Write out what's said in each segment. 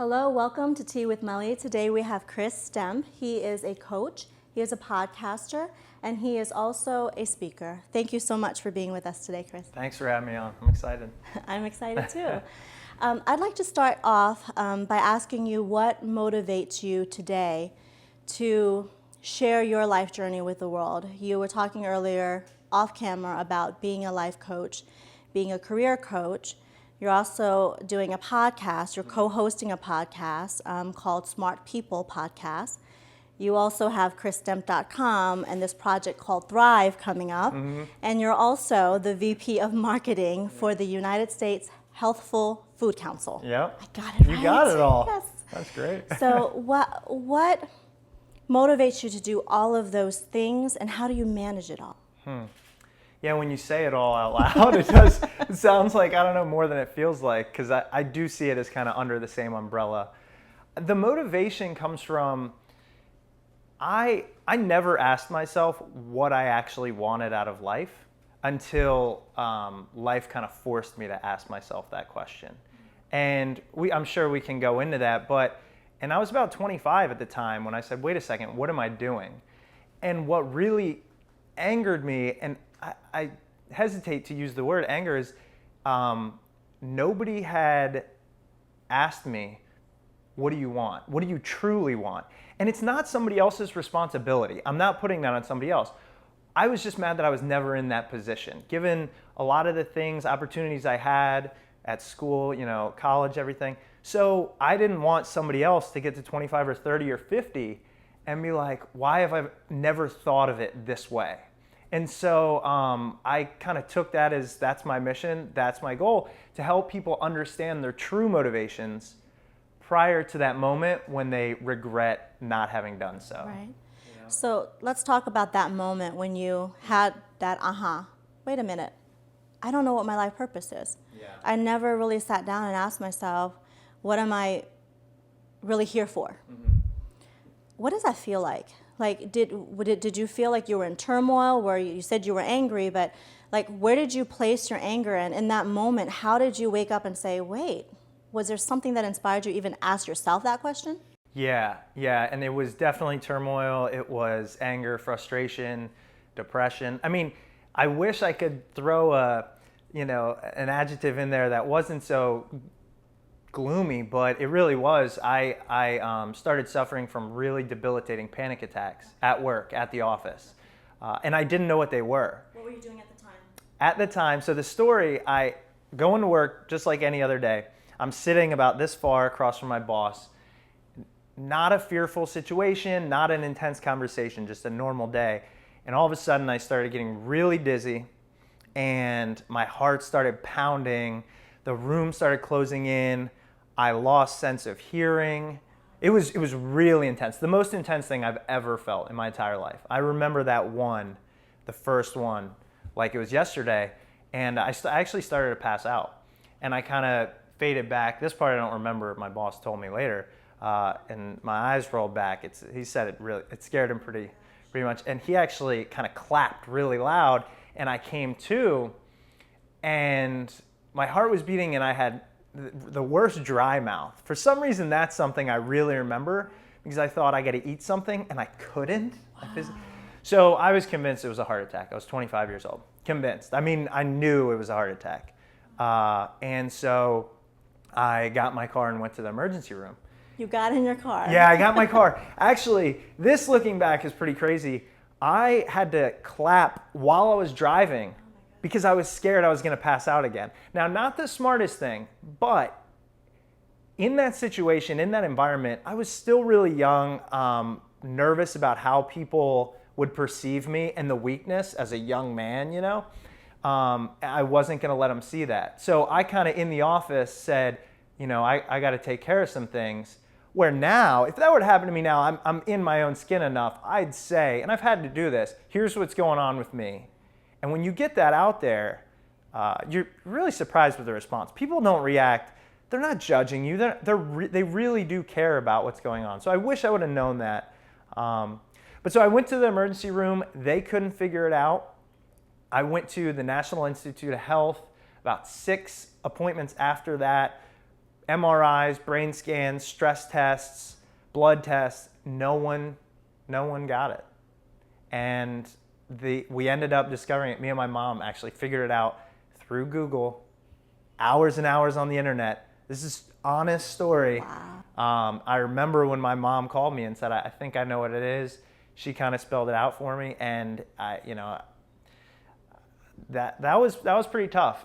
Hello, welcome to Tea with Melly. Today we have Chris Stemp. He is a coach, he is a podcaster, and he is also a speaker. Thank you so much for being with us today, Chris. Thanks for having me on. I'm excited. I'm excited too. I'd like to start off by asking you what motivates you today to share your life journey with the world. You were talking earlier off camera about being a life coach, being a career coach. You're also doing a podcast. You're co-hosting a podcast called Smart People Podcast. You also have chrisstemp.com and this project called Thrive coming up. Mm-hmm. And you're also the VP of Marketing for the United States Healthful Food Council. Yep. I got it right. You got it all. Yes. That's great. So what motivates you to do all of those things, and how do you manage it all? Yeah, when you say it all out loud, it sounds like, I don't know, more than it feels like, because I do see it as kind of under the same umbrella. The motivation comes from, I never asked myself what I actually wanted out of life until life kind of forced me to ask myself that question. And I'm sure we can go into that, and I was about 25 at the time when I said, wait a second, what am I doing? And what really angered me, and I hesitate to use the word anger, is nobody had asked me, what do you want? What do you truly want? And it's not somebody else's responsibility. I'm not putting that on somebody else. I was just mad that I was never in that position. Given a lot of the things, opportunities I had at school, college, everything. So I didn't want somebody else to get to 25 or 30 or 50 and be like, why have I never thought of it this way? And so I kind of took that as, that's my mission, that's my goal, to help people understand their true motivations prior to that moment when they regret not having done so. Right. So let's talk about that moment when you had that wait a minute, I don't know what my life purpose is. Yeah. I never really sat down and asked myself, what am I really here for? Mm-hmm. What does that feel like? Like, did you feel like you were in turmoil, where you said you were angry, but like, where did you place your anger in that moment? How did you wake up and say, wait, was there something that inspired you to even ask yourself that question? Yeah, and it was definitely turmoil. It was anger, frustration, depression. I mean, I wish I could throw an adjective in there that wasn't so gloomy, but it really was. I started suffering from really debilitating panic attacks at work, at the office, and I didn't know what they were. What were you doing at the time? At the time, so the story, I go into work just like any other day. I'm sitting about this far across from my boss. Not a fearful situation, not an intense conversation, just a normal day. And all of a sudden I started getting really dizzy and my heart started pounding. The room started closing in. I lost sense of hearing. It was really intense. The most intense thing I've ever felt in my entire life. I remember that the first one, like it was yesterday. And I actually started to pass out. And I kind of faded back. This part I don't remember. My boss told me later. And my eyes rolled back. He said it scared him pretty much. And he actually kind of clapped really loud. And I came to, and my heart was beating, and I had the worst dry mouth. For some reason, that's something I really remember, because I thought I got to eat something, and I couldn't. Wow. So I was convinced it was a heart attack. I was 25 years old. Convinced. I mean, I knew it was a heart attack. And so I got my car and went to the emergency room. You got in your car. Yeah, I got my car. Actually, this looking back is pretty crazy. I had to clap while I was driving because I was scared I was going to pass out again. Now, not the smartest thing, but in that situation, in that environment, I was still really young, nervous about how people would perceive me and the weakness as a young man, I wasn't going to let them see that. So I kind of in the office said, I got to take care of some things. Where now, if that were to happen to me now, I'm in my own skin enough, I'd say, and I've had to do this, here's what's going on with me. And when you get that out there, you're really surprised with the response. People don't react. They're not judging you. They really do care about what's going on. So I wish I would have known that. But so I went to the emergency room. They couldn't figure it out. I went to the National Institute of Health about 6 appointments after that. MRIs, brain scans, stress tests, blood tests. No one got it. And we ended up discovering it. Me and my mom actually figured it out through Google, hours and hours on the internet. This is honest story. Wow. I remember when my mom called me and said, I think I know what it is. She kind of spelled it out for me, and that was pretty tough.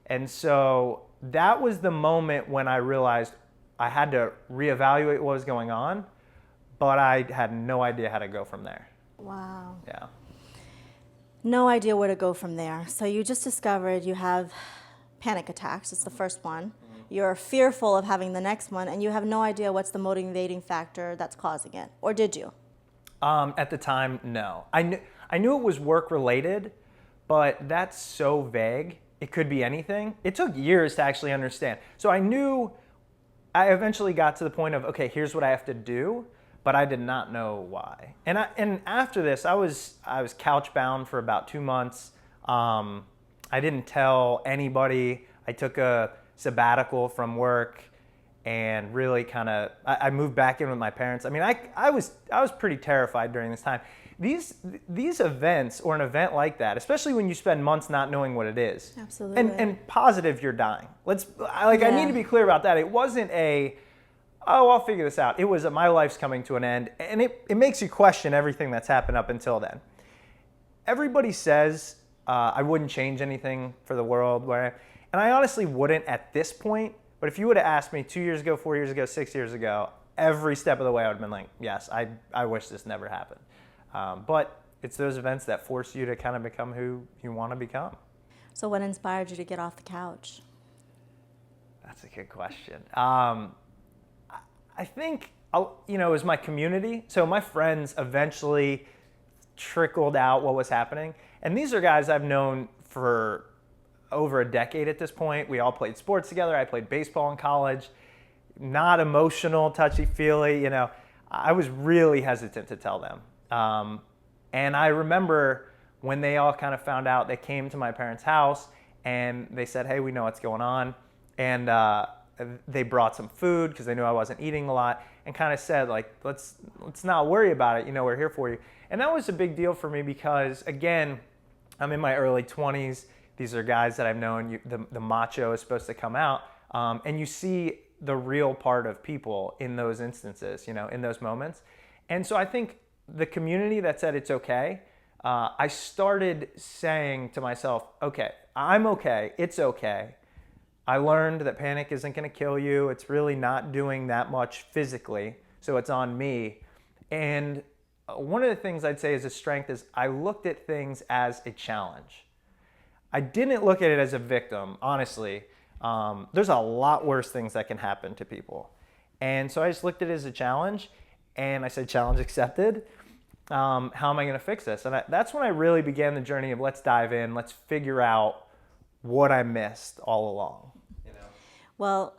And so that was the moment when I realized I had to reevaluate what was going on, but I had no idea how to go from there. Wow. Yeah. No idea where to go from there. So you just discovered you have panic attacks. It's the first one. You're fearful of having the next one, and you have no idea what's the motivating factor that's causing it. Or did you? At the time, no. I knew it was work related, but that's so vague. It could be anything. It took years to actually understand. So I eventually got to the point of, okay, here's what I have to do, but I did not know why. And after this, I was couch bound for about 2 months. I didn't tell anybody. I took a sabbatical from work and really I moved back in with my parents. I mean, I was pretty terrified during this time. These events, or an event like that, especially when you spend months not knowing what it is. Absolutely. And positive you're dying. I need to be clear about that. It wasn't I'll figure this out. It was my life's coming to an end, and it makes you question everything that's happened up until then. Everybody says I wouldn't change anything for the world, and I honestly wouldn't at this point. But if you would have asked me 2 years ago, 4 years ago, 6 years ago, every step of the way I would have been like, yes, I wish this never happened. But it's those events that force you to kind of become who you want to become. So what inspired you to get off the couch? That's a good question. I think, it was my community. So my friends eventually trickled out what was happening. And these are guys I've known for over a decade at this point. We all played sports together. I played baseball in college. Not emotional, touchy-feely. I was really hesitant to tell them. And I remember when they all kind of found out, they came to my parents' house and they said, hey, we know what's going on. And they brought some food because they knew I wasn't eating a lot, and kind of said, like, let's not worry about it. We're here for you. And that was a big deal for me because, again, I'm in my early 20s. These are guys that I've known. The macho is supposed to come out. And you see the real part of people in those instances, in those moments. And so I think the community that said it's okay, I started saying to myself, okay, I'm okay. It's okay. I learned that panic isn't going to kill you. It's really not doing that much physically, so it's on me. And one of the things I'd say is a strength is I looked at things as a challenge. I didn't look at it as a victim, honestly. There's a lot worse things that can happen to people. And so I just looked at it as a challenge, and I said, challenge accepted. How am I going to fix this? And that's when I really began the journey of let's dive in, let's figure out what I missed all along. Well,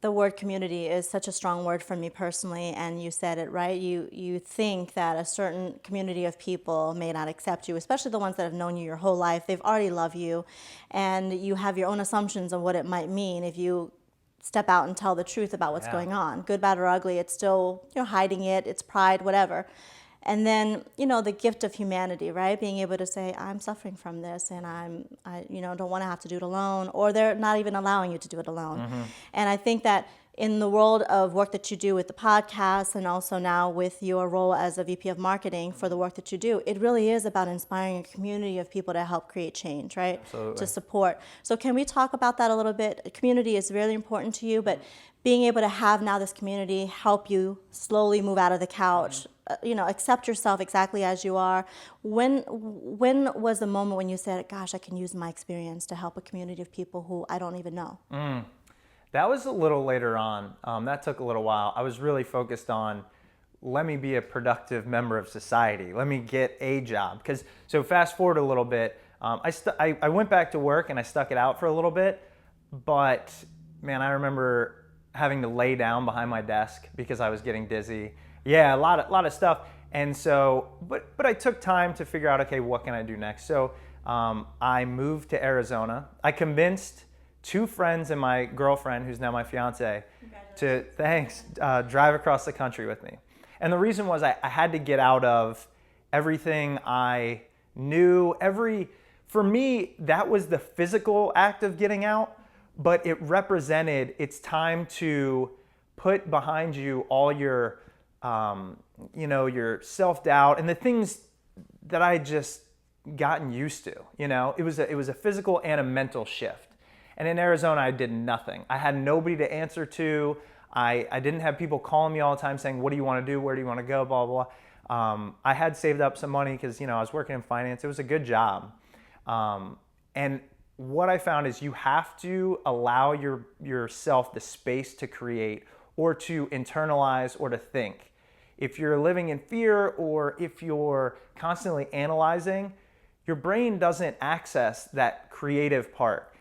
the word community is such a strong word for me personally, and you said it right. You think that a certain community of people may not accept you, especially the ones that have known you your whole life. They've already loved you, and you have your own assumptions on what it might mean if you step out and tell the truth about what's going on. Good, bad, or ugly, it's still, you're hiding it, it's pride, whatever. And then, the gift of humanity, right? Being able to say, I'm suffering from this, and I don't want to have to do it alone, or they're not even allowing you to do it alone. Mm-hmm. And I think that in the world of work that you do with the podcast, and also now with your role as a VP of marketing for the work that you do, it really is about inspiring a community of people to help create change, right? Absolutely. To support. So can we talk about that a little bit? Community is really important to you, but being able to have now this community help you slowly move out of the couch, accept yourself exactly as you are. When was the moment when you said, gosh, I can use my experience to help a community of people who I don't even know? That was a little later on. That took a little while. I was really focused on, let me be a productive member of society. Let me get a job. So fast forward a little bit, I went back to work and I stuck it out for a little bit, but man, I remember having to lay down behind my desk because I was getting dizzy. Yeah, a lot of stuff. And so, but I took time to figure out, okay, what can I do next? So I moved to Arizona. I convinced 2 friends and my girlfriend, who's now my fiance, to drive across the country with me. And the reason was I had to get out of everything I knew. For me, that was the physical act of getting out, but it represented it's time to put behind you all your, your self-doubt and the things that I just gotten used to. It was a physical and a mental shift. And in Arizona, I did nothing. I had nobody to answer to. I didn't have people calling me all the time saying, what do you want to do? Where do you want to go? Blah, blah, blah. I had saved up some money because, I was working in finance. It was a good job. And what I found is you have to allow yourself the space to create or to internalize or to think. If you're living in fear or if you're constantly analyzing, your brain doesn't access that creative part.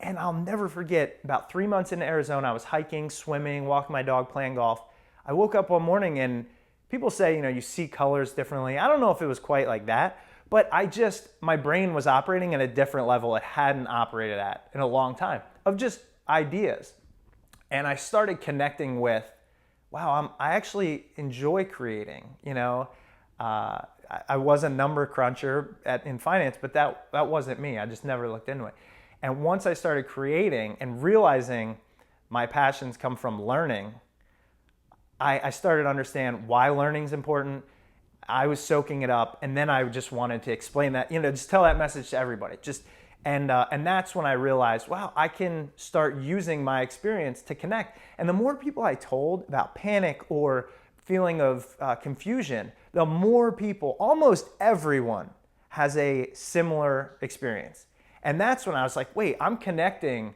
And I'll never forget, about 3 months into Arizona, I was hiking, swimming, walking my dog, playing golf. I woke up one morning and people say, you see colors differently. I don't know if it was quite like that, but my brain was operating at a different level it hadn't operated at in a long time of just ideas. And I started connecting with, wow, I actually enjoy creating. I was a number cruncher in finance, but that wasn't me. I just never looked into it. And once I started creating and realizing my passions come from learning, I started to understand why learning is important. I was soaking it up, and then I just wanted to explain that, just tell that message to everybody. And that's when I realized, wow, I can start using my experience to connect. And the more people I told about panic or feeling of confusion, the more people, almost everyone, has a similar experience. And that's when I was like, wait, I'm connecting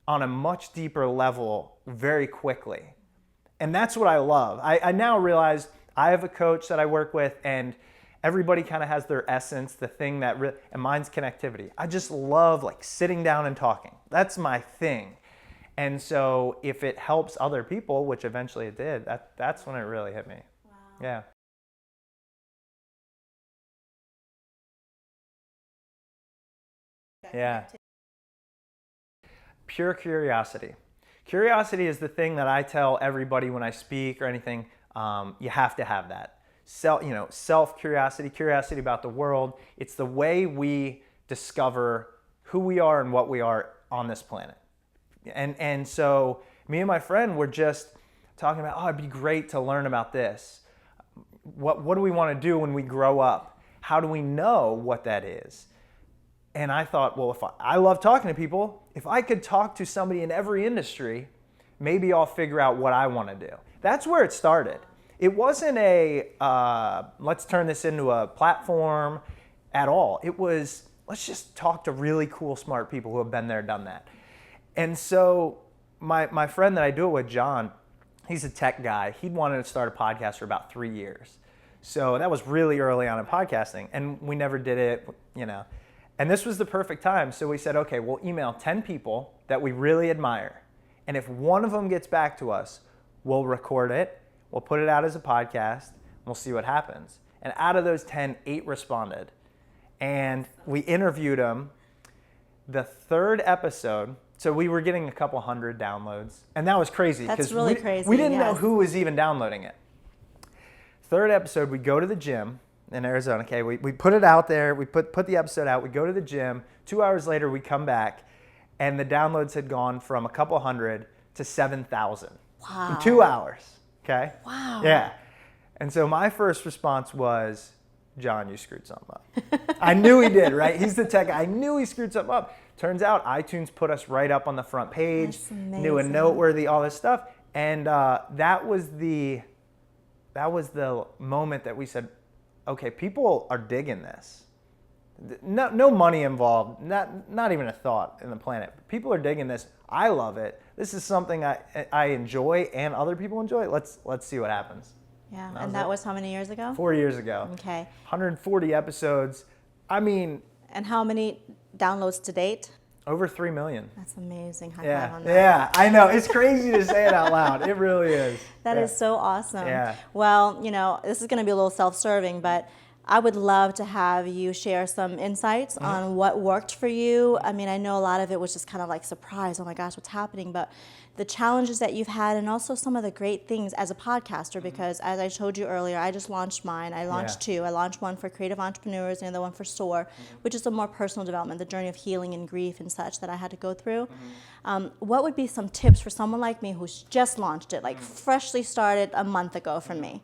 on a much deeper level very quickly. And that's what I love. I now realize I have a coach that I work with, and everybody kind of has their essence, the thing that and mine's connectivity. I just love sitting down and talking. That's my thing. And so if it helps other people, which eventually it did, that's when it really hit me. Wow. Yeah. Yeah. Pure curiosity. Curiosity is the thing that I tell everybody when I speak or anything. You have to have that. Self-curiosity, curiosity about the world. It's the way we discover who we are and what we are on this planet. And so me and my friend were just talking about, it'd be great to learn about this. What do we want to do when we grow up? How do we know what that is? And I thought, well, if I love talking to people, if I could talk to somebody in every industry, maybe I'll figure out what I want to do. That's where it started. It wasn't let's turn this into a platform at all. It was, let's just talk to really cool, smart people who have been there, done that. And so my friend that I do it with, John, he's a tech guy. He'd wanted to start a podcast for about 3 years. So that was really early on in podcasting, and we never did it, And this was the perfect time. So we said, okay, we'll email 10 people that we really admire. And if one of them gets back to us, we'll record it, we'll put it out as a podcast, and we'll see what happens. And out of those 10, 8 responded. And we interviewed them. The 3rd episode, so we were getting a couple hundred downloads. And that was crazy. That's really crazy. We didn't know who was even downloading it. 3rd episode, we go to the gym in Arizona. Okay, we put it out there. We put the episode out. We go to the gym. 2 hours later, we come back, and the downloads had gone from a couple hundred to 7,000. Wow. In 2 hours. Okay. Wow. Yeah. And so my first response was, John, you screwed something up. I knew he did, right? He's the tech guy. I knew he screwed something up. Turns out iTunes put us right up on the front page. That's amazing. New and noteworthy, all this stuff. And that was the moment that we said, okay, people are digging this. No money involved, not even a thought in the planet. People are digging this. I love it. This is something I enjoy and other people enjoy. Let's see what happens. Yeah, and that was how many years ago? 4 years ago. Okay. 140 episodes. I mean. And how many downloads to date? Over 3 million. That's amazing. High five on that. Yeah, I know. It's crazy to say it out loud. It really is. That is so awesome. Yeah. Well, this is going to be a little self-serving, but I would love to have you share some insights on what worked for you. I mean, I know a lot of it was just kind of like surprise, oh my gosh, what's happening? But the challenges that you've had and also some of the great things as a podcaster, because as I told you earlier, I just launched mine. I launched two. I launched one for creative entrepreneurs and the other one for SOAR, which is a more personal development, the journey of healing and grief and such that I had to go through. What would be some tips for someone like me who's just launched it, like freshly started a month ago from me?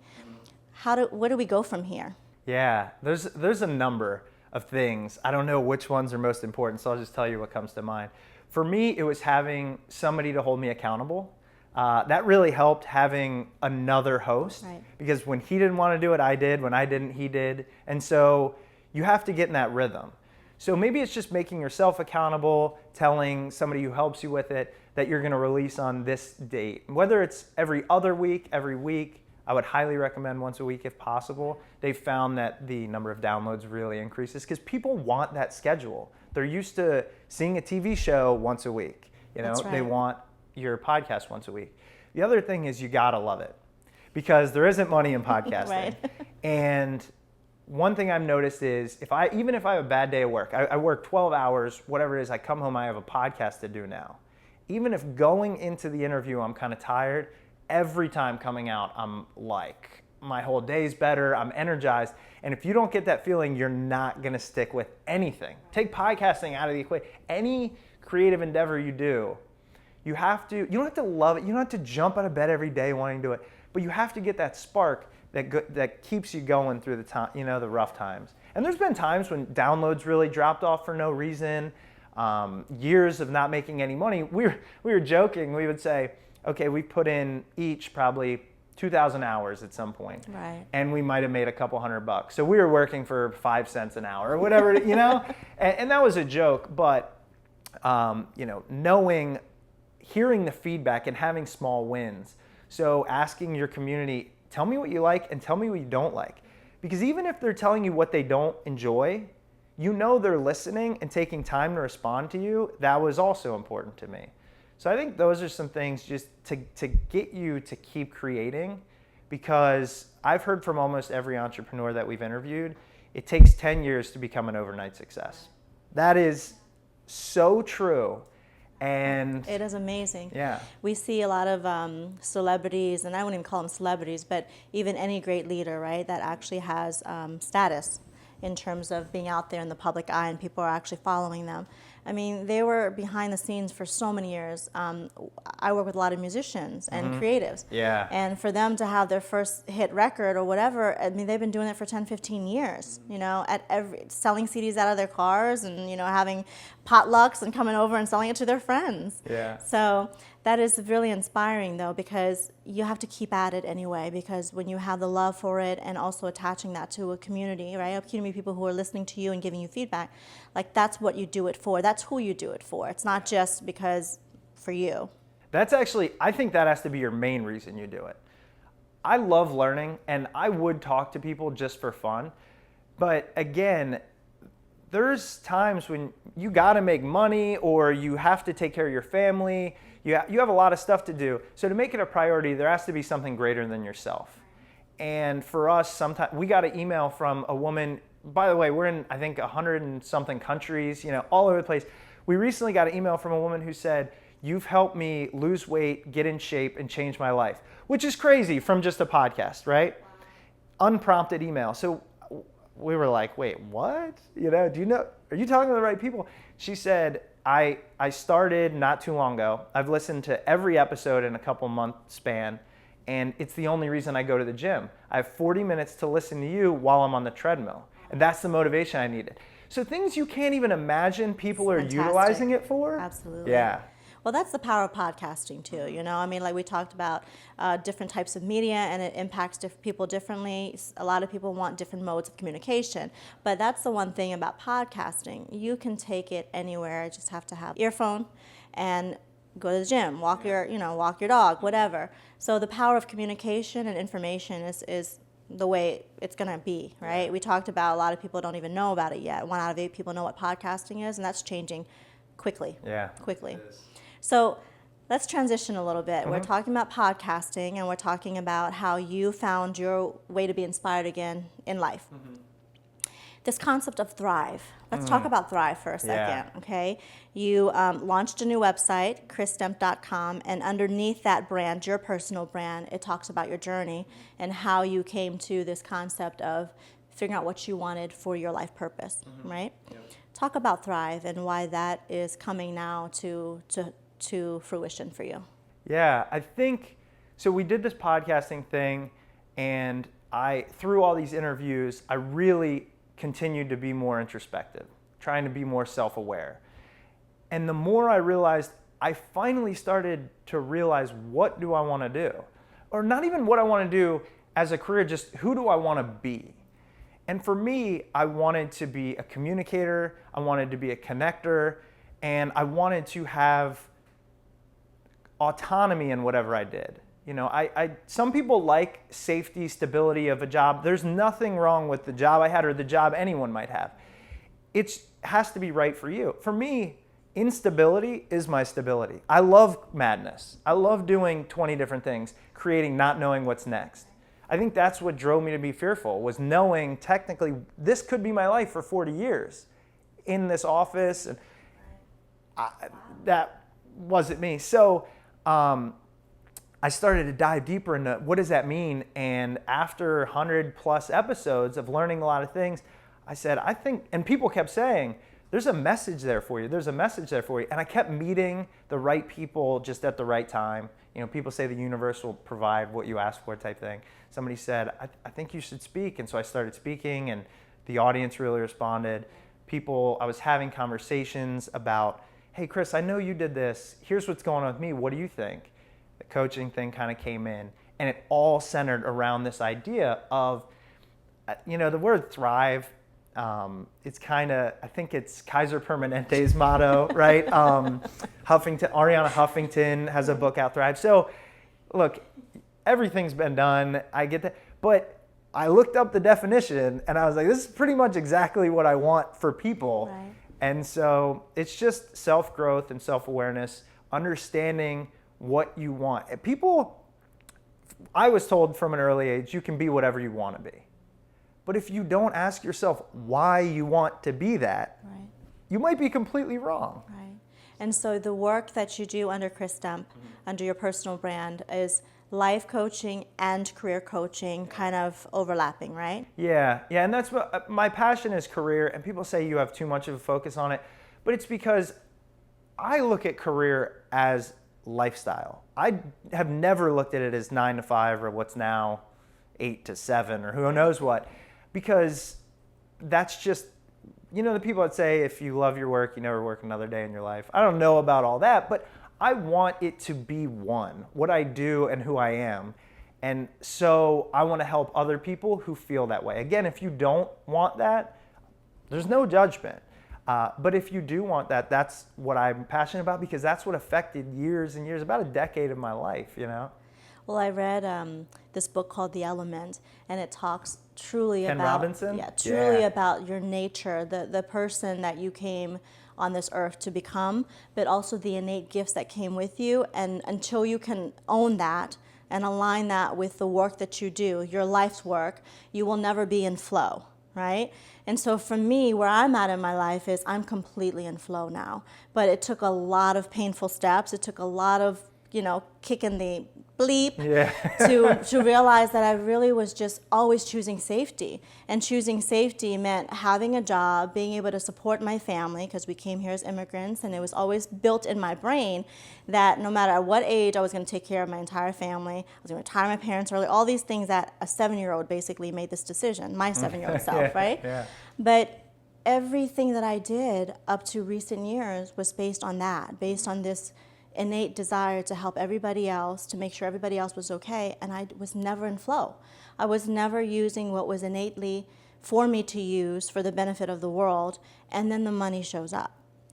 Where do we go from here? Yeah, there's a number of things. I don't know which ones are most important, so I'll just tell you what comes to mind. For me, it was having somebody to hold me accountable. That really helped, having another host, because when he didn't want to do it, I did. When I didn't, he did. And so you have to get in that rhythm. So maybe it's just making yourself accountable, telling somebody who helps you with it that you're going to release on this date. Whether it's every other week, every week, I would highly recommend once a week if possible. They've found that the number of downloads really increases because people want that schedule. They're used to seeing a TV show once a week. They want your podcast once a week. The other thing is you gotta love it, because there isn't money in podcasting. And one thing I've noticed is even if I have a bad day at work, I work 12 hours, whatever it is, I come home, I have a podcast to do now. Even if going into the interview I'm kind of tired, every time coming out, I'm like, my whole day's better, I'm energized. And if you don't get that feeling, you're not gonna stick with anything. Take podcasting out of the equation. Any creative endeavor you do, you don't have to love it. You don't have to jump out of bed every day wanting to do it, but you have to get that spark that keeps you going through the time, the rough times. And there's been times when downloads really dropped off for no reason, years of not making any money. We were joking, we would say, okay, we put in each probably 2,000 hours at some point. And we might have made a couple $100. So we were working for 5 cents an hour or whatever, and that was a joke. But, hearing the feedback and having small wins. So asking your community, tell me what you like and tell me what you don't like. Because even if they're telling you what they don't enjoy, they're listening and taking time to respond to you. That was also important to me. So I think those are some things just to get you to keep creating, because I've heard from almost every entrepreneur that we've interviewed, it takes 10 years to become an overnight success. That is so true. And it is amazing. Yeah. We see a lot of celebrities, and I wouldn't even call them celebrities, but even any great leader, right, that actually has status in terms of being out there in the public eye and people are actually following them. I mean, they were behind the scenes for so many years. I work with a lot of musicians and creatives. And for them to have their first hit record or whatever, I mean, they've been doing it for 10, 15 years, selling CDs out of their cars and, having potlucks and coming over and selling it to their friends. So that is really inspiring, though, because you have to keep at it anyway, because when you have the love for it and also attaching that to a community, right, a community of people who are listening to you and giving you feedback, like that's what you do it for. That's who you do it for. It's not just because for you. That's actually, I think that has to be your main reason you do it. I love learning, and I would talk to people just for fun. But again, there's times when you got to make money or you have to take care of your family. You have a lot of stuff to do. So to make it a priority, there has to be something greater than yourself. And for us, sometimes we got an email from a woman. By the way, we're in, I think, 100 and something countries, all over the place. We recently got an email from a woman who said, "You've helped me lose weight, get in shape, and change my life," which is crazy from just a podcast, right? Unprompted email. So we were like, wait, what? Are you talking to the right people? She said, I started not too long ago. I've listened to every episode in a couple month span, and it's the only reason I go to the gym. I have 40 minutes to listen to you while I'm on the treadmill, and that's the motivation I needed. So things you can't even imagine people are utilizing it for. Absolutely. Yeah. Well, that's the power of podcasting too, I mean, like we talked about different types of media, and it impacts people differently. A lot of people want different modes of communication, but that's the one thing about podcasting. You can take it anywhere. You just have to have earphone and go to the gym, walk your dog, whatever. So the power of communication and information is the way it's going to be, right? We talked about a lot of people don't even know about it yet. 1 out of 8 people know what podcasting is, and that's changing quickly. Quickly. So let's transition a little bit. We're talking about podcasting, and we're talking about how you found your way to be inspired again in life. this concept of Thrive. Let's talk about Thrive for a second, okay? You launched a new website, chrisstemp.com, and underneath that brand, your personal brand, it talks about your journey and how you came to this concept of figuring out what you wanted for your life purpose, right? Yep. Talk about Thrive and why that is coming now to fruition for you. Yeah, I think, so we did this podcasting thing, and through all these interviews, I really continued to be more introspective, trying to be more self-aware. And the more I realized, I finally started to realize, what do I want to do? Or not even what I want to do as a career, just who do I want to be? And for me, I wanted to be a communicator, I wanted to be a connector, and I wanted to have autonomy in whatever I did. You know, some people like safety, stability of a job. There's nothing wrong with the job I had or the job anyone might have. It has to be right for you. For me, instability is my stability. I love madness. I love doing 20 different things, creating, not knowing what's next. I think that's what drove me to be fearful, was knowing technically this could be my life for 40 years in this office. And that wasn't me. So I started to dive deeper into what does that mean. And after 100 plus episodes of learning a lot of things, I said, I think, and people kept saying, there's a message there for you. There's a message there for you. And I kept meeting the right people just at the right time. You know, people say the universe will provide what you ask for type thing. Somebody said, I think you should speak. And so I started speaking, and the audience really responded. I was having conversations about, hey, Chris, I know you did this. Here's what's going on with me. What do you think? The coaching thing kind of came in, and it all centered around this idea of, you know, the word thrive. It's kind of, I think it's Kaiser Permanente's motto, right? Ariana Huffington has a book out, Thrive. So look, everything's been done. I get that. But I looked up the definition, and I was like, this is pretty much exactly what I want for people. Right. And so it's just self-growth and self-awareness, understanding what you want. I was told from an early age, you can be whatever you want to be. But if you don't ask yourself why you want to be that, right, you might be completely wrong. Right. And so the work that you do under Chris Stemp, under your personal brand, is life coaching and career coaching kind of overlapping, right? Yeah, and that's what my passion is, career, and people say you have too much of a focus on it, but it's because I look at career as lifestyle. I have never looked at it as 9 to 5 or what's now 8 to 7 or who knows what, because that's just, you know, the people that say if you love your work, you never work another day in your life. I don't know about all that, but I want it to be one, what I do and who I am. And so I want to help other people who feel that way. Again, if you don't want that, there's no judgment. But if you do want that, that's what I'm passionate about, because that's what affected years and years, about a decade of my life, you know? Well, I read this book called The Element, and it talks truly Ken about Robinson? About your nature, the person that you came on this earth to become, but also the innate gifts that came with you. And until you can own that and align that with the work that you do, your life's work, you will never be in flow, right? And so for me, where I'm at in my life is I'm completely in flow now. But it took a lot of painful steps. It took a lot of, kicking the bleep to realize that I really was just always choosing safety. And choosing safety meant having a job, being able to support my family, because we came here as immigrants, and it was always built in my brain that no matter at what age, I was going to take care of my entire family. I was going to retire my parents early, all these things that a 7-year-old basically made this decision, my 7-year-old self, right? Yeah. But everything that I did up to recent years was based on that, based on this innate desire to help everybody else, to make sure everybody else was okay, and I was never in flow. I was never using what was innately for me to use for the benefit of the world, and then the money shows up.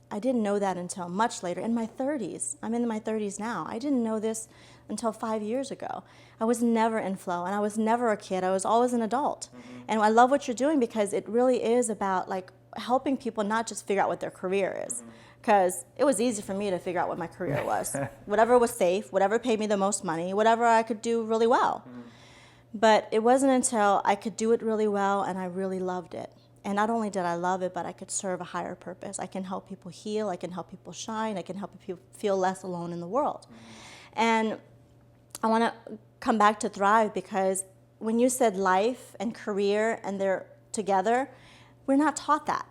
I didn't know that until much later, in my 30s. I'm in my 30s now. I didn't know this until 5 years ago. I was never in flow, and I was never a kid. I was always an adult. Mm-hmm. And I love what you're doing, because it really is about helping people not just figure out what their career is. Mm-hmm. Because it was easy for me to figure out what my career was. Whatever was safe, whatever paid me the most money, whatever I could do really well. Mm. But it wasn't until I could do it really well and I really loved it. And not only did I love it, but I could serve a higher purpose. I can help people heal, I can help people shine, I can help people feel less alone in the world. And I want to come back to Thrive, because when you said life and career and they're together, we're not taught that.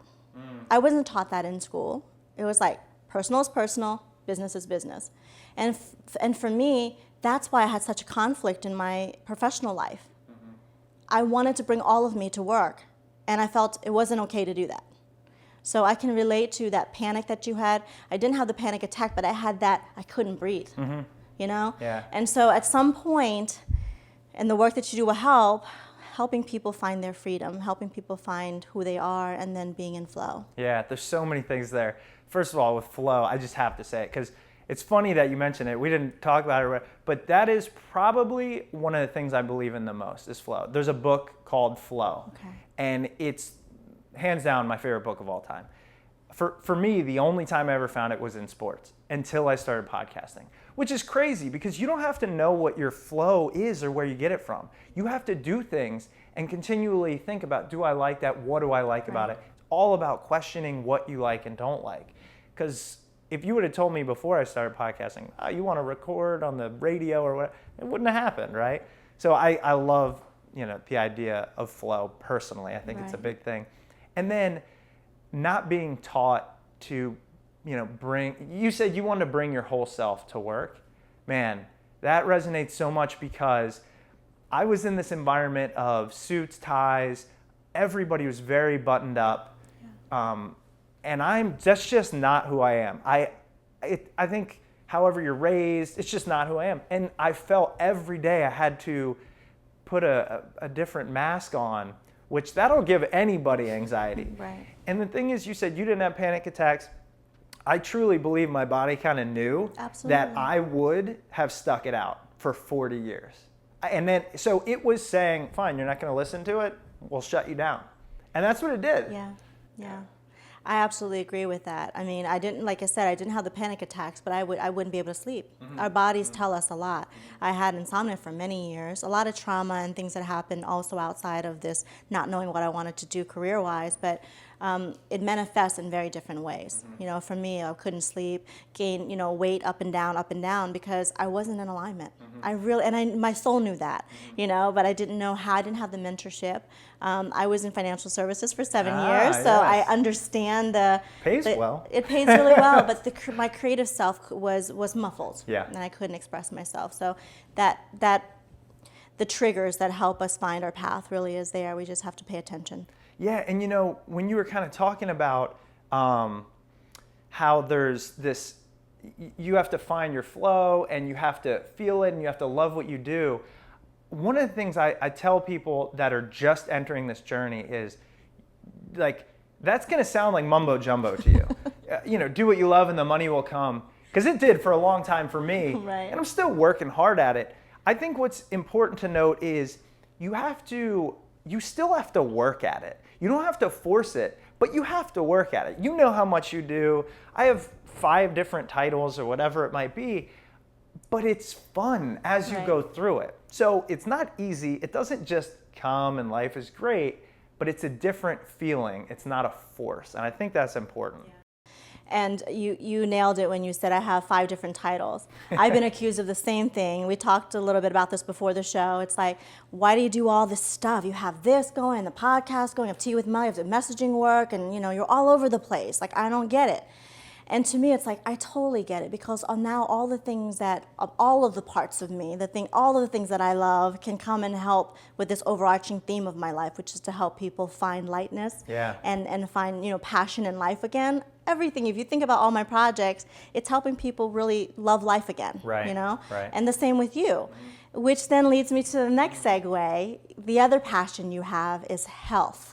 I wasn't taught that in school. It was like personal is personal, business is business. And for me, that's why I had such a conflict in my professional life. I wanted to bring all of me to work, and I felt it wasn't okay to do that. So I can relate to that panic that you had. I didn't have the panic attack, but I had that I couldn't breathe, you know? Yeah. And so at some point, in the work that you do will helping people find their freedom, helping people find who they are, and then being in flow. Yeah, there's so many things there. First of all, with flow, I just have to say it, because it's funny that you mentioned it. We didn't talk about it, but that is probably one of the things I believe in the most is flow. There's a book called Flow, and it's hands down my favorite book of all time. For me, the only time I ever found it was in sports until I started podcasting, which is crazy because you don't have to know what your flow is or where you get it from. You have to do things and continually think about, do I like that? What do I like about it? It's all about questioning what you like and don't like. Because if you would have told me before I started podcasting, oh, you want to record on the radio or what, it wouldn't have happened, right? So I love, the idea of flow personally. I think it's a big thing. And then not being taught to, you said you wanted to bring your whole self to work. Man, that resonates so much because I was in this environment of suits, ties, everybody was very buttoned up. And that's just not who I am. I think however you're raised, it's just not who I am. And I felt every day I had to put a different mask on, which that'll give anybody anxiety. Right. And the thing is, you said you didn't have panic attacks. I truly believe my body kind of knew that I would have stuck it out for 40 years. And then, so it was saying, fine, you're not going to listen to it, we'll shut you down. And that's what it did. Yeah. I absolutely agree with that. I mean, I didn't have the panic attacks, but I wouldn't be able to sleep. Our bodies tell us a lot. I had insomnia for many years, a lot of trauma and things that happened also outside of this, not knowing what I wanted to do career-wise, but it manifests in very different ways. For me, I couldn't sleep, gain, weight up and down because I wasn't in alignment. My soul knew that, but I didn't know how. I didn't have the mentorship. I was in financial services for 7 years, so I understand pays well. It pays really well, but my creative self was muffled, and I couldn't express myself. So that the triggers that help us find our path really is there. We just have to pay attention. Yeah, and when you were kind of talking about how there's this, you have to find your flow and you have to feel it and you have to love what you do. One of the things I tell people that are just entering this journey is, like, that's going to sound like mumbo jumbo to you. Do what you love and the money will come. Because it did for a long time for me, and I'm still working hard at it. I think what's important to note is you still have to work at it. You don't have to force it, but you have to work at it. You know how much you do. I have 5 different titles or whatever it might be, but it's fun as you go through it. So it's not easy. It doesn't just come and life is great, but it's a different feeling. It's not a force, and I think that's important. And you nailed it when you said I have 5 different titles. I've been accused of the same thing. We talked a little bit about this before the show. It's like, why do you do all this stuff? You have this going, the podcast going, you have Tea with Mel, you have the messaging work, and you're all over the place. Like, I don't get it. And to me, it's like, I totally get it, because now all the things all of the parts of me, all of the things that I love can come and help with this overarching theme of my life, which is to help people find lightness and find, passion in life again. Everything, if you think about all my projects, it's helping people really love life again, Right. And the same with you, which then leads me to the next segue. The other passion you have is health.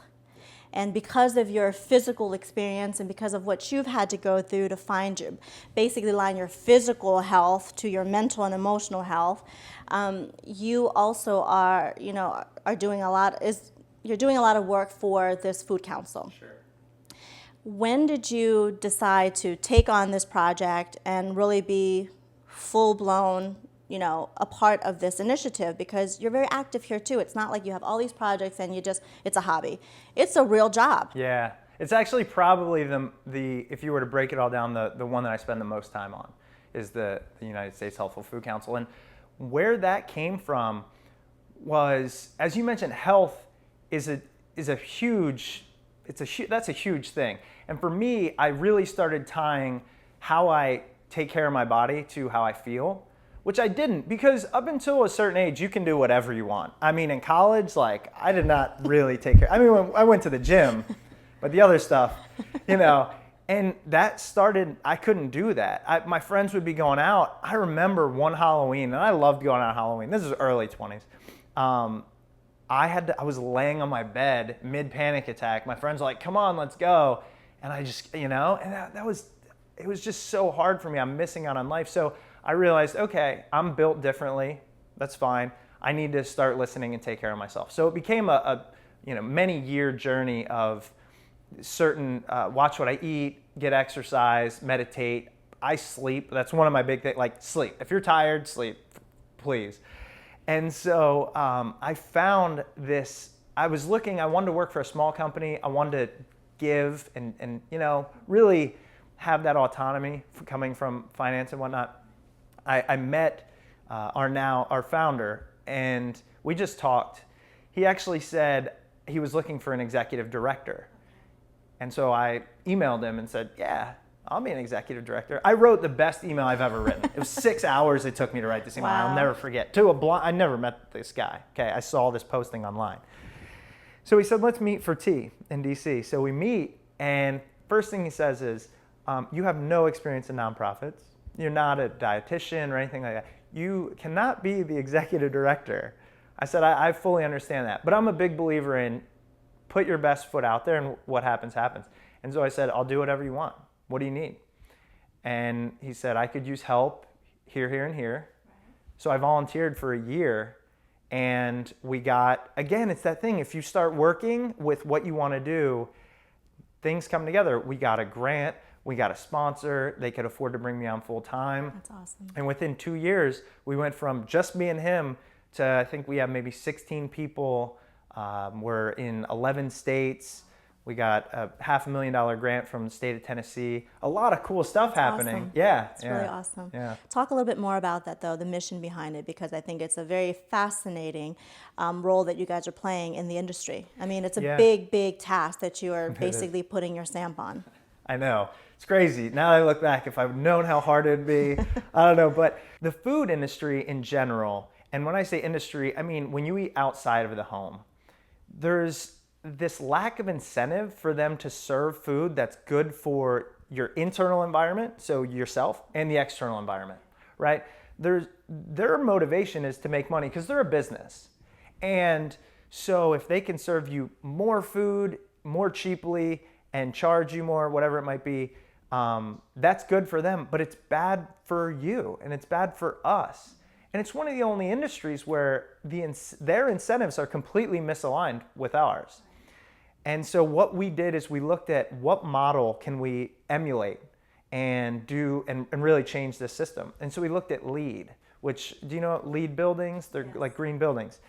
And because of your physical experience and because of what you've had to go through to basically line your physical health to your mental and emotional health, you also are doing a lot of work for this food council. Sure. When did you decide to take on this project and really be full-blown, a part of this initiative, because you're very active here too. It's not like you have all these projects and it's a hobby. It's a real job. Yeah. It's actually probably the if you were to break it all down, the one that I spend the most time on is the United States Healthful Food Council. And where that came from was, as you mentioned, health is a huge thing. And for me, I really started tying how I take care of my body to how I feel, which I didn't, because up until a certain age, you can do whatever you want. I mean, in college, like, I did not really take care. I mean, when I went to the gym, but the other stuff, and that started, I couldn't do that. My friends would be going out. I remember one Halloween, and I loved going out on Halloween. This is early 20s. I was laying on my bed, mid-panic attack. My friends were like, come on, let's go. And I just, and it was just so hard for me. I'm missing out on life. So I realized, okay, I'm built differently. That's fine. I need to start listening and take care of myself. So it became a many-year journey of certain, watch what I eat, get exercise, meditate. I sleep. That's one of my big things, like sleep. If you're tired, sleep, please. And so I found this, I wanted to work for a small company. I wanted to give and really have that autonomy coming from finance and whatnot. I met our founder, and we just talked. He actually said he was looking for an executive director. And so I emailed him and said, yeah, I'll be an executive director. I wrote the best email I've ever written. It was 6 hours it took me to write this email. Wow. I'll never forget. I never met this guy. Okay, I saw this posting online. So he said, let's meet for tea in DC. So we meet, and first thing he says is, you have no experience in nonprofits. You're not a dietitian or anything like that. You cannot be the executive director. I said, I fully understand that, but I'm a big believer in put your best foot out there, and what happens, happens. And so I said, I'll do whatever you want. What do you need? And he said, I could use help here, here, and here. So I volunteered for a year, and we got, again, it's that thing. If you start working with what you want to do, things come together. We got a grant. We got a sponsor. They could afford to bring me on full time. That's awesome. And within 2 years, we went from just me and him to, I think we have maybe 16 people. We're in 11 states. We got a $500,000 grant from the state of Tennessee. A lot of cool stuff happening. Awesome. Yeah. It's really awesome. Yeah. Talk a little bit more about that, though, the mission behind it, because I think it's a very fascinating role that you guys are playing in the industry. I mean, it's a big task that you are basically putting your stamp on. I know. It's crazy. Now that I look back, if I've known how hard it'd be, I don't know. But the food industry in general, and when I say industry, I mean when you eat outside of the home, there's this lack of incentive for them to serve food that's good for your internal environment, so yourself, and the external environment, right? Their motivation is to make money because they're a business. And so if they can serve you more food, more cheaply, and charge you more, whatever it might be, that's good for them, but it's bad for you, and it's bad for us. And it's one of the only industries where their incentives are completely misaligned with ours. And so what we did is we looked at what model can we emulate and do and really change this system. And so we looked at LEED, which, do you know LEED buildings? They're like green buildings.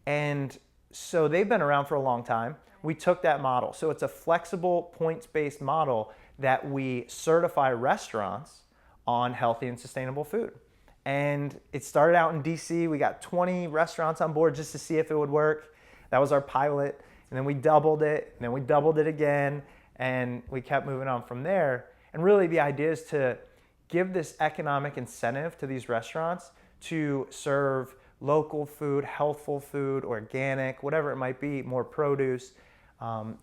And so they've been around for a long time. We took that model. So it's a flexible points-based model that we certify restaurants on healthy and sustainable food. And it started out in DC. We got 20 restaurants on board just to see if it would work. That was our pilot. And then we doubled it, and then we doubled it again, and we kept moving on from there. And really the idea is to give this economic incentive to these restaurants to serve local food, healthful food, organic, whatever it might be, more produce,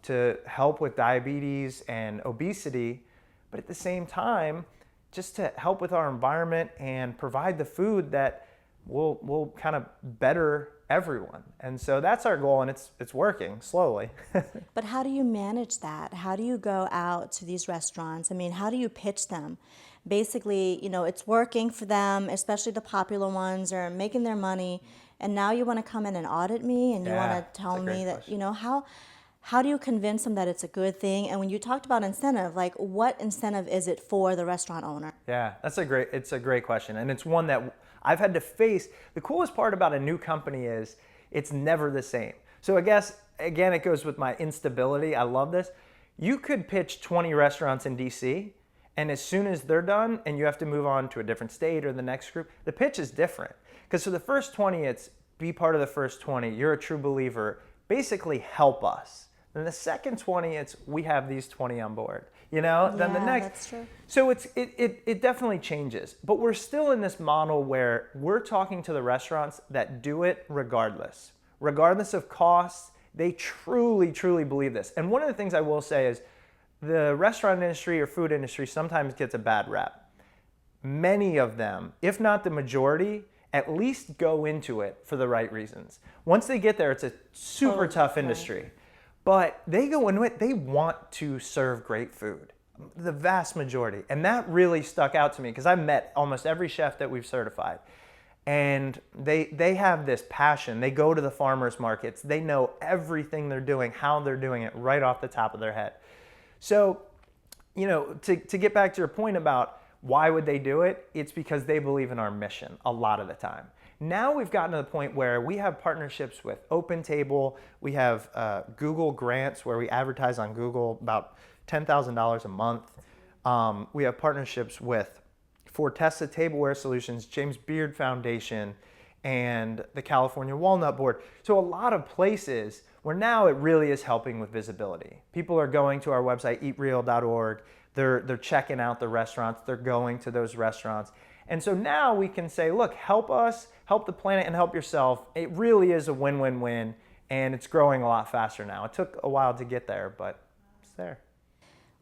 to help with diabetes and obesity, but at the same time, just to help with our environment and provide the food that will kind of better everyone. And so that's our goal, and it's working slowly. But how do you manage that? How do you go out to these restaurants? I mean, how do you pitch them? Basically, it's working for them, especially the popular ones are making their money, and now you want to come in and audit me, and you want to tell me that, how do you convince them that it's a good thing? And when you talked about incentive, like what incentive is it for the restaurant owner? Yeah, it's a great question. And it's one that I've had to face. The coolest part about a new company is it's never the same. So I guess, again, it goes with my instability. I love this. You could pitch 20 restaurants in DC, and as soon as they're done and you have to move on to a different state or the next group, the pitch is different. Because for the first 20, it's be part of the first 20. You're a true believer. Basically, help us. Then the second 20, it's we have these 20 on board. You know, then the next. That's true. So it definitely changes, but we're still in this model where we're talking to the restaurants that do it regardless of costs. They truly, truly believe this. And one of the things I will say is the restaurant industry or food industry sometimes gets a bad rep. Many of them, if not the majority, at least go into it for the right reasons. Once they get there, it's a super tough industry. Right. But they go into it, they want to serve great food, the vast majority. And that really stuck out to me because I've met almost every chef that we've certified. And they have this passion. They go to the farmers markets. They know everything they're doing, how they're doing it right off the top of their head. So, you know, to get back to your point about why would they do it, it's because they believe in our mission a lot of the time. Now we've gotten to the point where we have partnerships with OpenTable. We have Google grants where we advertise on Google about $10,000 a month. We have partnerships with Fortessa Tableware Solutions, James Beard Foundation, and the California Walnut Board. So a lot of places where now it really is helping with visibility. People are going to our website, eatreal.org. They're checking out the restaurants. They're going to those restaurants. And so now we can say, look, help us, help the planet, and help yourself. It really is a win-win-win, and it's growing a lot faster now. It took a while to get there, but it's there.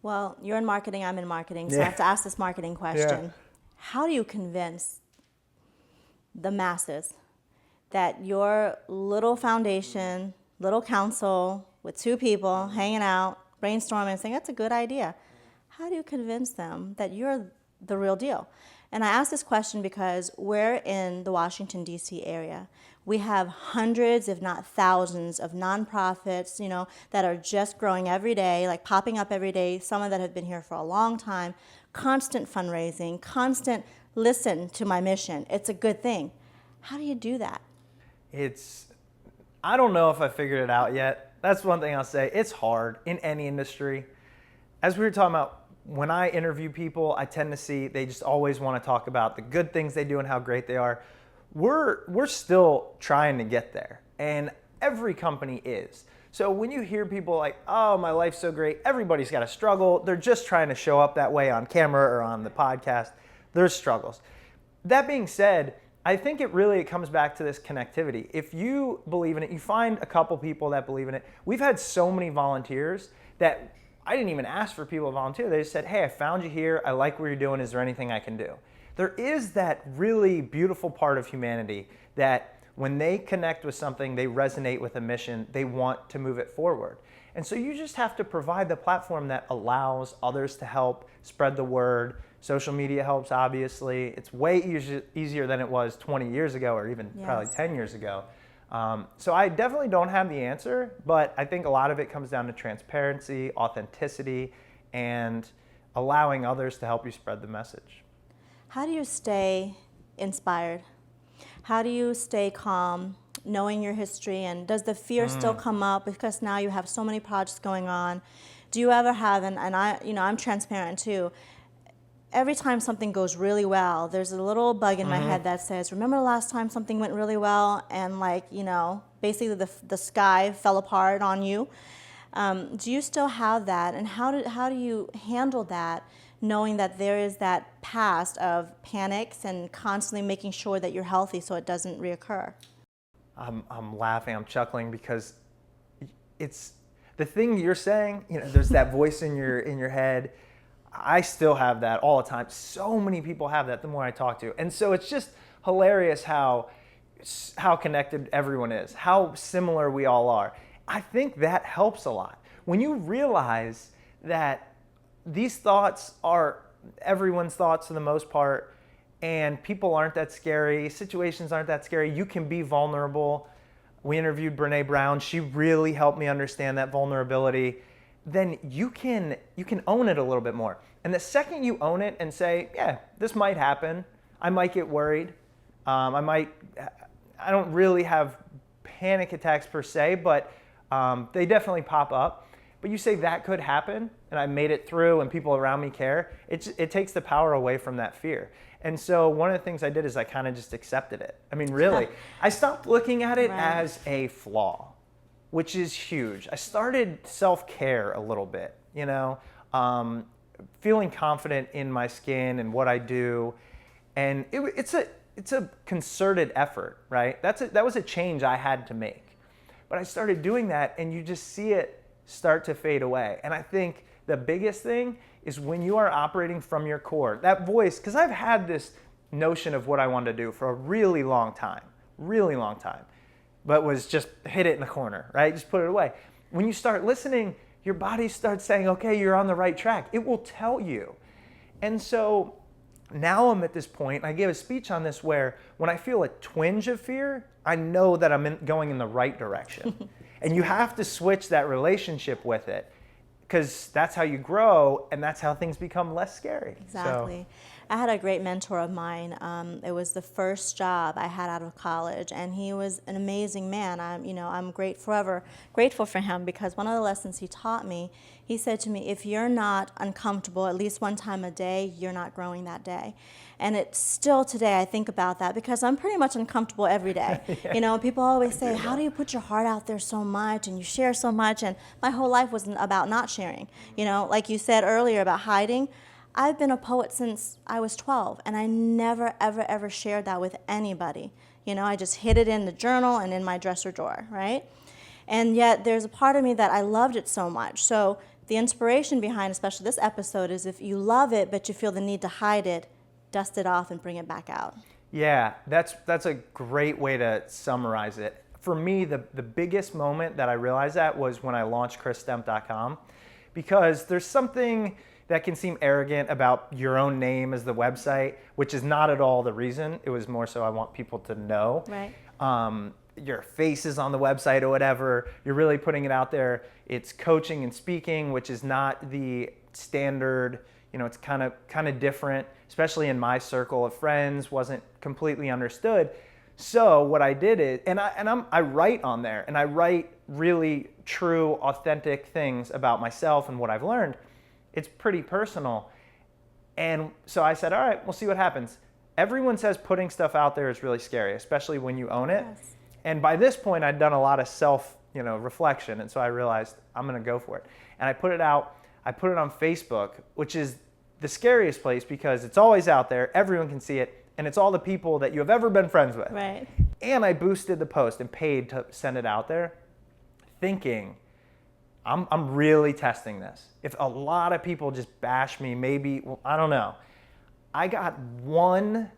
Well, you're in marketing, I'm in marketing, so I have to ask this marketing question. Yeah. How do you convince the masses that your little foundation, little council with 2 people hanging out, brainstorming, and saying, that's a good idea? How do you convince them that you're the real deal? And I ask this question because we're in the Washington, D.C. area. We have hundreds, if not thousands, of nonprofits, you know, that are just growing every day, like popping up every day, some of that have been here for a long time, constant fundraising, constant listen to my mission. It's a good thing. How do you do that? I don't know if I figured it out yet. That's one thing I'll say. It's hard in any industry. As we were talking about, when I interview people, I tend to see they just always want to talk about the good things they do and how great they are. We're still trying to get there, and every company is. So when you hear people like, oh, my life's so great, everybody's got a struggle. They're just trying to show up that way on camera or on the podcast. There's struggles. That being said, I think it comes back to this connectivity. If you believe in it, you find a couple people that believe in it. We've had so many volunteers that I didn't even ask for people to volunteer. They just said, hey, I found you here. I like what you're doing. Is there anything I can do? There is that really beautiful part of humanity that when they connect with something, they resonate with a mission, they want to move it forward. And so you just have to provide the platform that allows others to help spread the word. Social media helps, obviously. It's way easier than it was 20 years ago or even probably 10 years ago. So I definitely don't have the answer, but I think a lot of it comes down to transparency, authenticity, and allowing others to help you spread the message. How do you stay inspired? How do you stay calm, knowing your history? And does the fear still come up because now you have so many projects going on? Do you ever have, and I'm transparent too, every time something goes really well, there's a little bug in my head that says, remember the last time something went really well and basically the sky fell apart on you? Do you still have that? And how do you handle that, knowing that there is that past of panics and constantly making sure that you're healthy so it doesn't reoccur? I'm laughing, I'm chuckling because it's the thing you're saying, there's that voice in your head. I still have that all the time. So many people have that the more I talk to. And so it's just hilarious how connected everyone is, how similar we all are. I think that helps a lot. When you realize that these thoughts are everyone's thoughts for the most part, and people aren't that scary, situations aren't that scary, you can be vulnerable. We interviewed Brene Brown. She really helped me understand that vulnerability. Then you can own it a little bit more. And the second you own it and say, yeah, this might happen. I might get worried. I don't really have panic attacks per se, but they definitely pop up. But you say that could happen, and I made it through, and people around me care. It takes the power away from that fear. And so one of the things I did is I kind of just accepted it. I mean, really, I stopped looking at it as a flaw, which is huge. I started self-care a little bit, feeling confident in my skin and what I do. And it's a concerted effort, right? That was a change I had to make. But I started doing that, and you just see it start to fade away. And I think the biggest thing is when you are operating from your core, that voice, because I've had this notion of what I wanted to do for a really long time, but was just hit it in the corner, right? Just put it away. When you start listening, your body starts saying, okay, you're on the right track. It will tell you. And so now I'm at this point, I gave a speech on this where when I feel a twinge of fear, I know that I'm going in the right direction. And you have to switch that relationship with it, because that's how you grow, and that's how things become less scary. Exactly. I had a great mentor of mine. It was the first job I had out of college, and he was an amazing man. I'm forever grateful for him, because one of the lessons he taught me, he said to me, if you're not uncomfortable at least one time a day, you're not growing that day. And it's still today I think about that, because I'm pretty much uncomfortable every day. Yeah. People always say, how do you put your heart out there so much and you share so much? And my whole life was about not sharing. Like you said earlier about hiding. I've been a poet since I was 12, and I never, ever, ever shared that with anybody. I just hid it in the journal and in my dresser drawer, right? And yet there's a part of me that I loved it so much. So the inspiration behind especially this episode is, if you love it but you feel the need to hide it, dust it off and bring it back out. Yeah, that's a great way to summarize it. For me, the biggest moment that I realized that was when I launched ChrisStemp.com, because there's something that can seem arrogant about your own name as the website, which is not at all the reason. It was more so I want people to know. Right. Your face is on the website or whatever. You're really putting it out there. It's coaching and speaking, which is not the standard. It's kind of different, especially in my circle of friends, wasn't completely understood. So what I did is, I write on there, and I write really true, authentic things about myself and what I've learned. It's pretty personal. And so I said, all right, we'll see what happens. Everyone says putting stuff out there is really scary, especially when you own it. Yes. And by this point, I'd done a lot of reflection. And so I realized I'm going to go for it. And I put it out. I put it on Facebook, which is the scariest place, because it's always out there. Everyone can see it. And it's all the people that you have ever been friends with. Right. And I boosted the post and paid to send it out there, thinking, I'm really testing this. If a lot of people just bash me, maybe, I don't know. I got one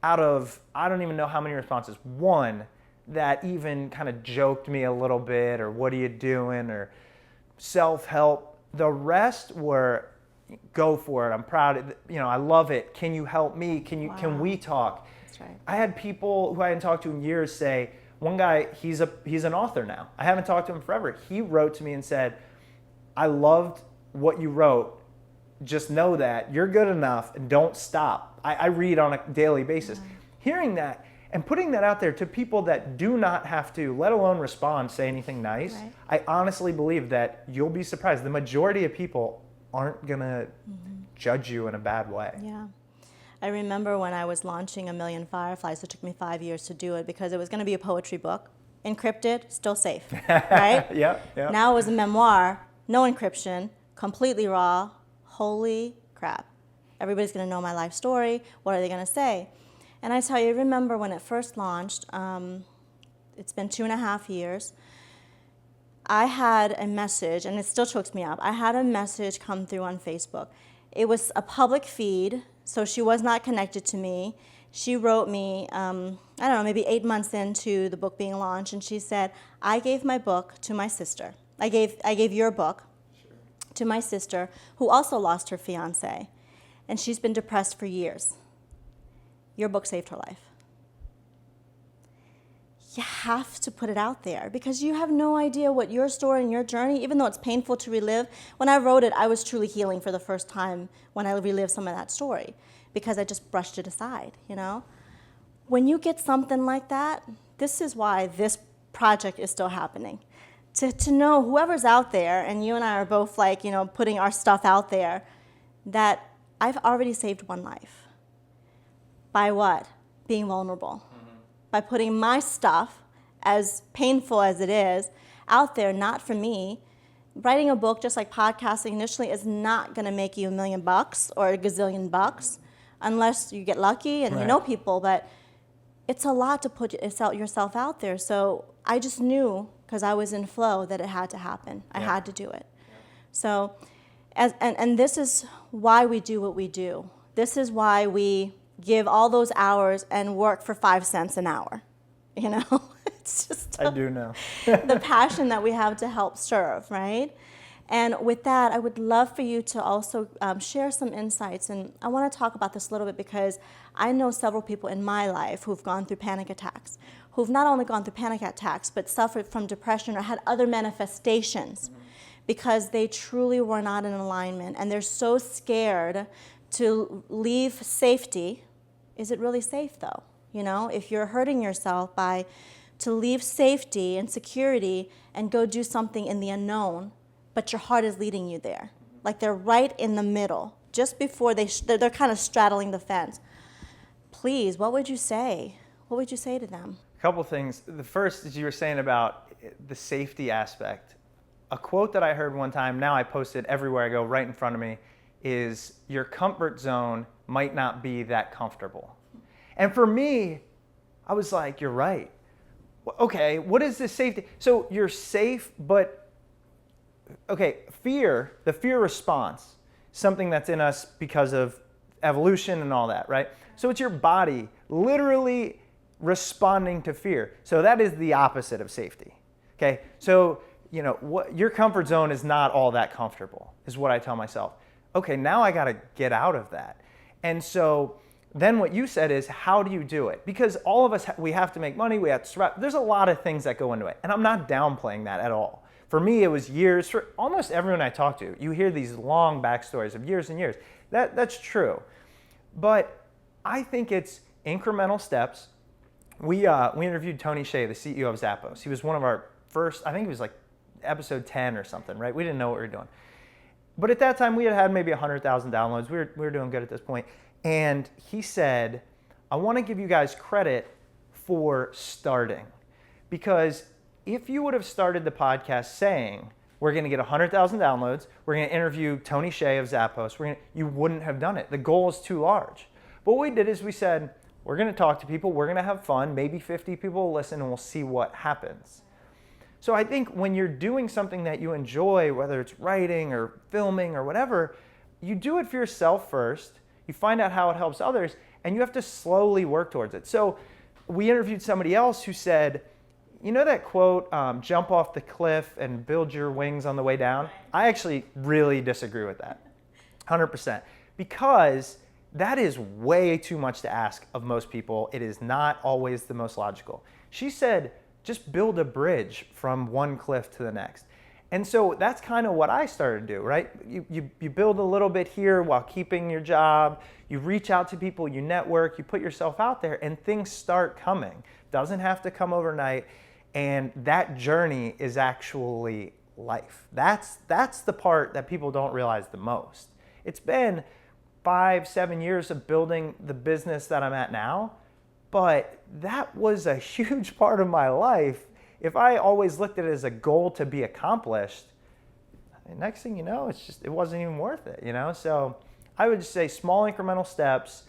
out of, I don't even know how many responses, one that even kind of joked me a little bit, or what are you doing, or self-help. The rest were, go for it. I'm proud. I love it. Can you help me? Can we talk? That's right. I had people who I hadn't talked to in years say, one guy, he's an author now. I haven't talked to him forever. He wrote to me and said, I loved what you wrote. Just know that you're good enough, and don't stop. I read on a daily basis. Mm-hmm. Hearing that and putting that out there to people that do not have to, let alone respond, say anything nice, right. I honestly believe that you'll be surprised. The majority of people aren't going to judge you in a bad way. Yeah. I remember when I was launching A Million Fireflies, it took me 5 years to do it, because it was going to be a poetry book, encrypted, still safe, right? Yep. Now it was a memoir, no encryption, completely raw. Holy crap. Everybody's going to know my life story. What are they going to say? And I tell you, I remember when it first launched, it's been 2.5 years, I had a message, and it still chokes me up. I had a message come through on Facebook. It was a public feed, so she was not connected to me. She wrote me, I don't know, maybe 8 months into the book being launched, and she said, I gave my book to my sister. I gave your book to my sister, who also lost her fiancé, and she's been depressed for years. Your book saved her life. you have to put it out there because you have no idea what your story and your journey, even though it's painful to relive. When I wrote it, I was truly healing for the first time when I relived some of that story because I just brushed it aside, you know? When you get something like that, this is why this project is still happening. To know whoever's out there, and you and I are both like, you know, putting our stuff out there, that I've already saved one life. By what? Being vulnerable. By putting my stuff, as painful as it is, out there, not for me. Writing a book, just like podcasting initially, is not going to make you $1 million or a gazillion bucks unless you get lucky and you know people. But it's a lot to put yourself out there. So I just knew, because I was in flow, that it had to happen. I had to do it. So, and this is why we do what we do. This is why we give all those hours and work for 5 cents an hour. You know, it's just I do know. the passion that we have to help serve, right? And with that, I would love for you to also share some insights. And I want to talk about this a little bit because I know several people in my life who've gone through panic attacks, who've not only gone through panic attacks, but suffered from depression or had other manifestations because they truly were not in alignment. And they're so scared to leave safety. Is it really safe though? You know, if you're hurting yourself to leave safety and security and go do something in the unknown, but your heart is leading you there. Like they're right in the middle, just before they're kind of straddling the fence. Please, what would you say? What would you say to them? A couple things. The first is you were saying about the safety aspect. A quote that I heard one time, now I post it everywhere I go, right in front of me, is your comfort zone might not be that comfortable. And for me, I was like, you're right. Okay, what is this safety? So you're safe, but okay, the fear response, something that's in us because of evolution and all that, right? So it's your body literally responding to fear. So that is the opposite of safety. Okay, so you know your comfort zone is not all that comfortable, is what I tell myself. Okay, now I got to get out of that. And so then what you said is, how do you do it? Because all of us, we have to make money, we have to survive. There's a lot of things that go into it. And I'm not downplaying that at all. For me, it was years. For almost everyone I talk to, you hear these long backstories of years and years. That's true. But I think it's incremental steps. We interviewed Tony Hsieh, the CEO of Zappos. He was one of our first, I think it was like episode 10 or something, right? We didn't know what we were doing. But at that time, we had maybe 100,000 downloads. We were doing good at this point. And he said, I want to give you guys credit for starting. Because if you would have started the podcast saying, we're going to get 100,000 downloads, we're going to interview Tony Hsieh of Zappos, you wouldn't have done it. The goal is too large. But what we did is we said, we're going to talk to people, we're going to have fun, maybe 50 people will listen, and we'll see what happens. So I think when you're doing something that you enjoy, whether it's writing or filming or whatever, you do it for yourself first, you find out how it helps others, and you have to slowly work towards it. So we interviewed somebody else who said, you know that quote, jump off the cliff and build your wings on the way down? I actually really disagree with that, 100%. Because that is way too much to ask of most people. It is not always the most logical. She said, just build a bridge from one cliff to the next. And so that's kind of what I started to do, right? You build a little bit here while keeping your job. You reach out to people, you network, you put yourself out there, and things start coming. Doesn't have to come overnight. And that journey is actually life. That's the part that people don't realize the most. It's been 5-7 years of building the business that I'm at now, but that was a huge part of my life. If I always looked at it as a goal to be accomplished, the next thing you know, it wasn't even worth it, you know? So I would just say small incremental steps,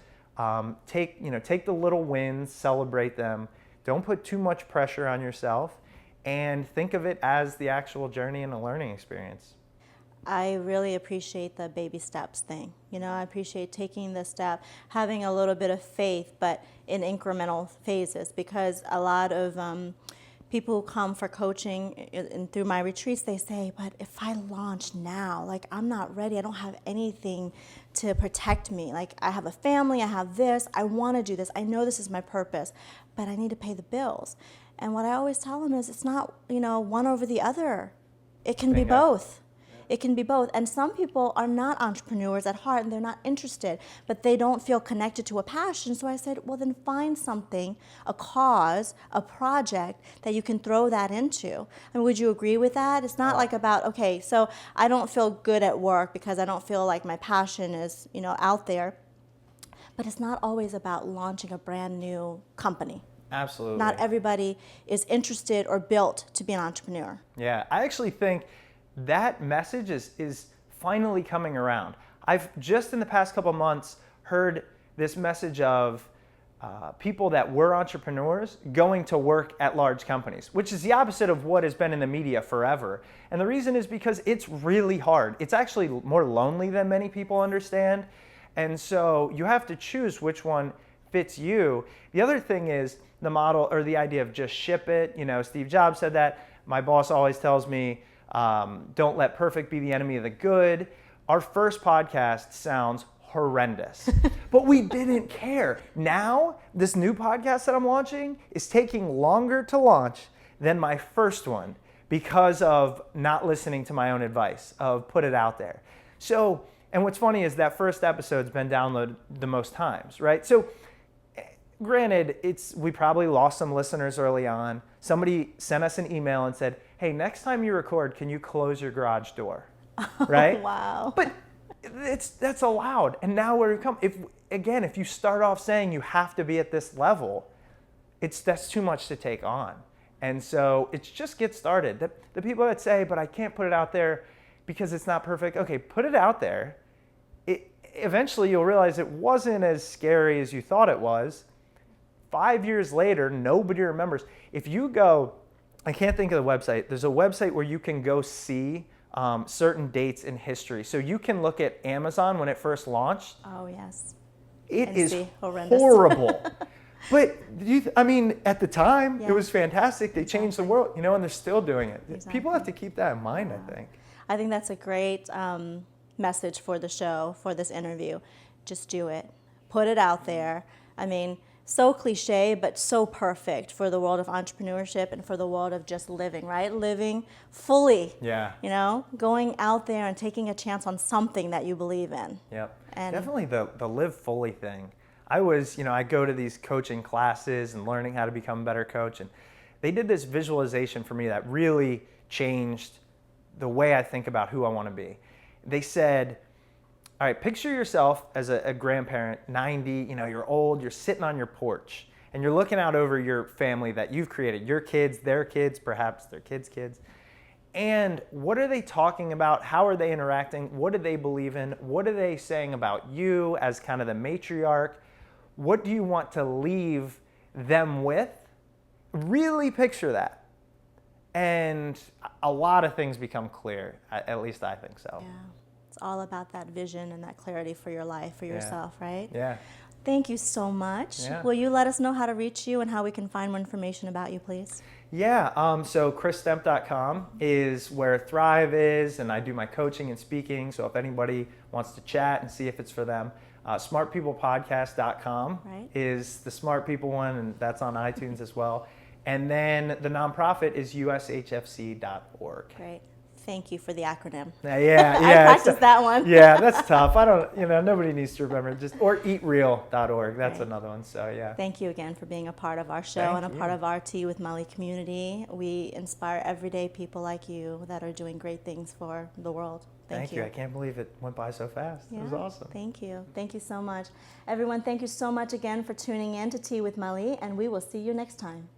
take the little wins, celebrate them. Don't put too much pressure on yourself, and think of it as the actual journey and a learning experience. I really appreciate the baby steps thing. You know, I appreciate taking the step, having a little bit of faith, but in incremental phases, because a lot of people who come for coaching and through my retreats, they say, but if I launch now, like I'm not ready, I don't have anything to protect me. Like I have a family, I have this, I want to do this, I know this is my purpose, but I need to pay the bills. And what I always tell them is it's not, one over the other. It can be Bingo. both. It can be both. And some people are not entrepreneurs at heart and they're not interested, but they don't feel connected to a passion. So I said, well, then find something, a cause, a project that you can throw that into. And would you agree with that? It's not like about, okay, so I don't feel good at work because I don't feel like my passion is, out there. But it's not always about launching a brand new company. Absolutely. Not everybody is interested or built to be an entrepreneur. Yeah, I actually think that message is finally coming around. I've just in the past couple months heard this message of people that were entrepreneurs going to work at large companies, which is the opposite of what has been in the media forever. And the reason is because it's really hard. It's actually more lonely than many people understand. And so you have to choose which one fits you. The other thing is the model or the idea of just ship it. Steve Jobs said that. My boss always tells me, don't let perfect be the enemy of the good. Our first podcast sounds horrendous, but we didn't care. Now, this new podcast that I'm launching is taking longer to launch than my first one because of not listening to my own advice of put it out there. So, and what's funny is that first episode's been downloaded the most times, right? So, granted, we probably lost some listeners early on. Somebody sent us an email and said, hey, next time you record, can you close your garage door? Right? Wow. But that's allowed. And now where we come, if you start off saying you have to be at this level, that's too much to take on. And so it's just get started. The people that say, but I can't put it out there because it's not perfect. Okay, put it out there. Eventually you'll realize it wasn't as scary as you thought it was. 5 years later, nobody remembers. If you go, I can't think of the website. There's a website where you can go see certain dates in history. So you can look at Amazon when it first launched. Oh, yes. It is horrendous. horrible. But at the time, Yeah. it was fantastic. They changed the world, and they're still doing it. Exactly. People have to keep that in mind, I think. I think that's a great message for the show, for this interview. Just do it. Put it out there. So cliche, but so perfect for the world of entrepreneurship and for the world of just living, right? Living fully. Yeah. Going out there and taking a chance on something that you believe in. Yep. And definitely the live fully thing. I go to these coaching classes and learning how to become a better coach, and they did this visualization for me that really changed the way I think about who I want to be. They said, all right, picture yourself as a grandparent, 90, you're old, you're sitting on your porch, and you're looking out over your family that you've created, your kids, their kids, perhaps their kids' kids. And what are they talking about? How are they interacting? What do they believe in? What are they saying about you as kind of the matriarch? What do you want to leave them with? Really picture that. And a lot of things become clear, at least I think so. yeah, it's all about that vision and that clarity for your life, for yourself, right? Yeah. Thank you so much. Yeah. Will you let us know how to reach you and how we can find more information about you, please? Yeah, so chrisstemp.com is where Thrive is, and I do my coaching and speaking, so if anybody wants to chat and see if it's for them. Smartpeoplepodcast.com Right. is the Smart People one, and that's on iTunes as well. And then the nonprofit is USHFC.org. Great. Thank you for the acronym. Yeah. I practiced that one. Yeah, that's tough. Nobody needs to remember. Or eatreal.org. That's Right. another one. So, yeah. Thank you again for being a part of our show Thank and a you. part of our Tea with Molly community. We inspire everyday people like you that are doing great things for the world. Thank you. I can't believe it went by so fast. It was awesome. Thank you. Thank you so much. Everyone, thank you so much again for tuning in to Tea with Molly, and we will see you next time.